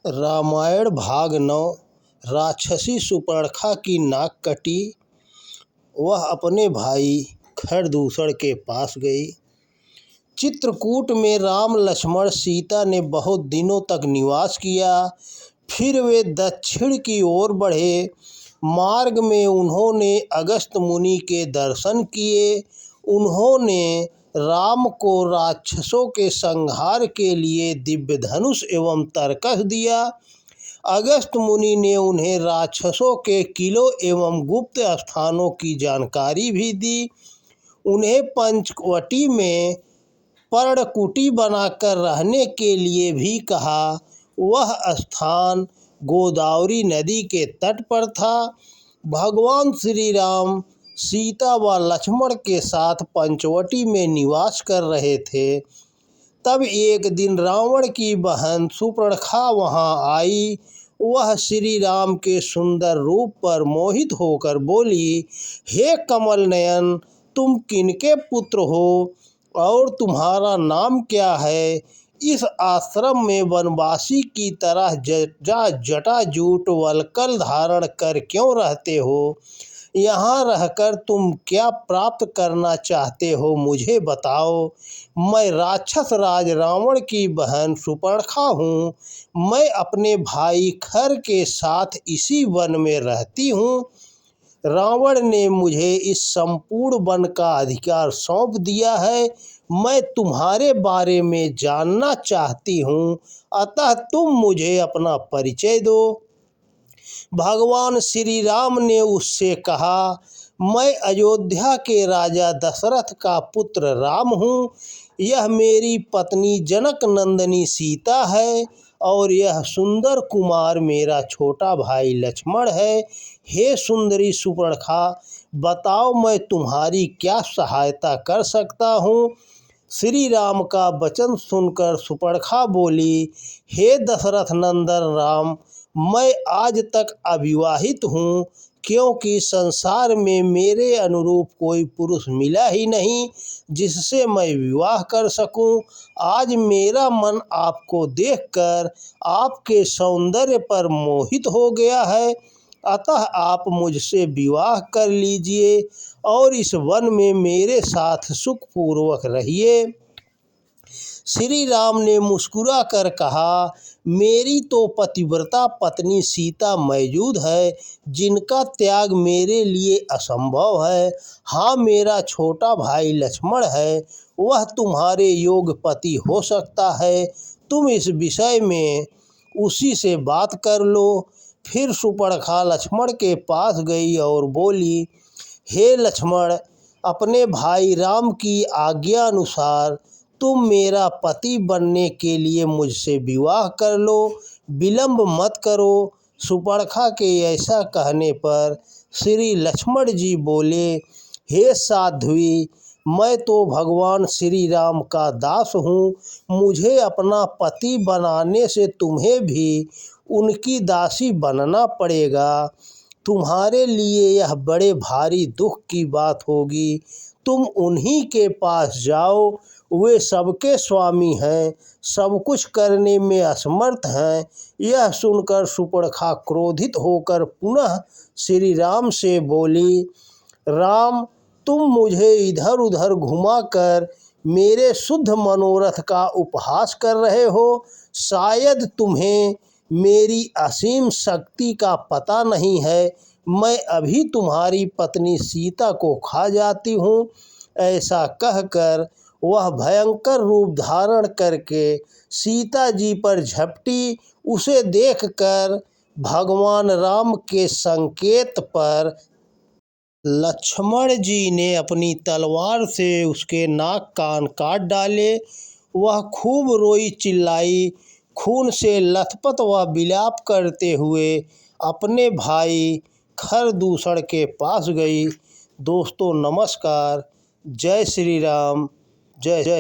रामायण भाग 9। राक्षसी शूर्पणखा की नाक कटी। वह अपने भाई खरदूषण के पास गई। चित्रकूट में राम लक्ष्मण सीता ने बहुत दिनों तक निवास किया। फिर वे दक्षिण की ओर बढ़े। मार्ग में उन्होंने अगस्त्य मुनि के दर्शन किए। उन्होंने राम को राक्षसों के संहार के लिए दिव्य धनुष एवं तरकस दिया। अगस्त्य मुनि ने उन्हें राक्षसों के किलों एवं गुप्त स्थानों की जानकारी भी दी। उन्हें पंचवटी में पर्णकुटी बनाकर रहने के लिए भी कहा। वह स्थान गोदावरी नदी के तट पर था। भगवान श्री राम सीता व लक्ष्मण के साथ पंचवटी में निवास कर रहे थे। तब एक दिन रावण की बहन शूर्पणखा वहां आई। वह श्री राम के सुंदर रूप पर मोहित होकर बोली, हे कमल नयन, तुम किनके पुत्र हो और तुम्हारा नाम क्या है? इस आश्रम में वनवासी की तरह जटाजूट वल्कल धारण कर क्यों रहते हो? यहाँ रहकर तुम क्या प्राप्त करना चाहते हो, मुझे बताओ। मैं राक्षस राज रावण की बहन शूर्पणखा हूँ। मैं अपने भाई खर के साथ इसी वन में रहती हूँ। रावण ने मुझे इस संपूर्ण वन का अधिकार सौंप दिया है। मैं तुम्हारे बारे में जानना चाहती हूँ, अतः तुम मुझे अपना परिचय दो। भगवान श्री राम ने उससे कहा, मैं अयोध्या के राजा दशरथ का पुत्र राम हूँ। यह मेरी पत्नी जनक नंदिनी सीता है और यह सुंदर कुमार मेरा छोटा भाई लक्ष्मण है। हे सुंदरी शूर्पणखा, बताओ मैं तुम्हारी क्या सहायता कर सकता हूँ? श्री राम का वचन सुनकर शूर्पणखा बोली, हे दशरथ नंदन राम, मैं आज तक अविवाहित हूँ, क्योंकि संसार में मेरे अनुरूप कोई पुरुष मिला ही नहीं जिससे मैं विवाह कर सकूं। आज मेरा मन आपको देखकर आपके सौंदर्य पर मोहित हो गया है, अतः आप मुझसे विवाह कर लीजिए और इस वन में मेरे साथ सुखपूर्वक रहिए। श्री राम ने मुस्कुरा कर कहा, मेरी तो पतिव्रता पत्नी सीता मौजूद है, जिनका त्याग मेरे लिए असंभव है। हाँ, मेरा छोटा भाई लक्ष्मण है, वह तुम्हारे योग्य पति हो सकता है। तुम इस विषय में उसी से बात कर लो। फिर शूर्पणखा लक्ष्मण के पास गई और बोली, हे लक्ष्मण, अपने भाई राम की आज्ञा अनुसार तुम मेरा पति बनने के लिए मुझसे विवाह कर लो, विलंब मत करो। शूर्पणखा के ऐसा कहने पर श्री लक्ष्मण जी बोले, हे साध्वी, मैं तो भगवान श्री राम का दास हूँ। मुझे अपना पति बनाने से तुम्हें भी उनकी दासी बनना पड़ेगा। तुम्हारे लिए यह बड़े भारी दुख की बात होगी। तुम उन्हीं के पास जाओ, वे सबके स्वामी हैं, सब कुछ करने में असमर्थ हैं। यह सुनकर शूर्पणखा क्रोधित होकर पुनः श्री राम से बोली, राम, तुम मुझे इधर उधर घुमाकर मेरे शुद्ध मनोरथ का उपहास कर रहे हो। शायद तुम्हें मेरी असीम शक्ति का पता नहीं है। मैं अभी तुम्हारी पत्नी सीता को खा जाती हूँ। ऐसा कहकर वह भयंकर रूप धारण करके सीता जी पर झपटी। उसे देखकर भगवान राम के संकेत पर लक्ष्मण जी ने अपनी तलवार से उसके नाक कान काट डाले। वह खूब रोई चिल्लाई, खून से लथपथ व विलाप करते हुए अपने भाई खरदूषण के पास गई। दोस्तों नमस्कार, जय श्री राम, जय जय।